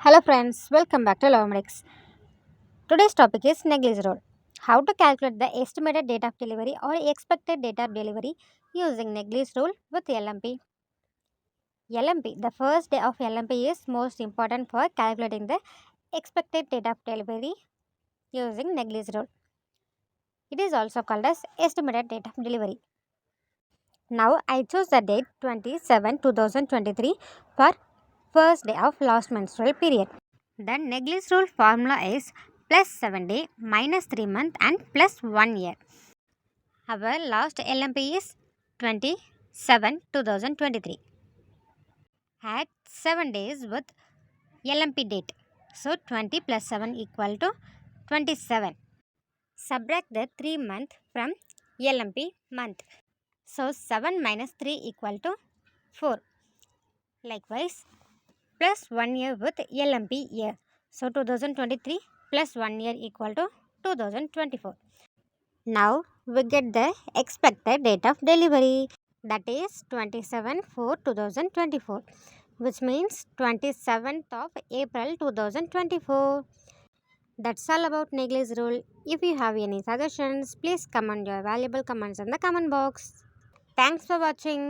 Hello friends, welcome back to Lovemedics. Today's topic is Naegele'S rule. How to calculate the estimated date of delivery or expected date of delivery using Naegele'S rule with LMP. LMP, the first day of LMP is most important for calculating the expected date of delivery using Naegele'S rule. It is also called as estimated date of delivery. Now I choose the date 27/2023 for first day of last menstrual period. The Naegele'S rule formula is plus 7 day minus 3 month and plus 1 year. Our last LMP is 27/2023. Add 7 days with LMP date. So 20 plus 7 equal to 27. Subtract the 3 month from LMP month. So 7 minus 3 equal to 4. Likewise, plus 1 year with LMP year. So 2023 plus 1 year equal to 2024. Now we get the expected date of delivery, that is 27/4/2024, which means 27th of April 2024. That's all about Naegele'S rule. If you have any suggestions, please comment your valuable comments in the comment box. Thanks for watching.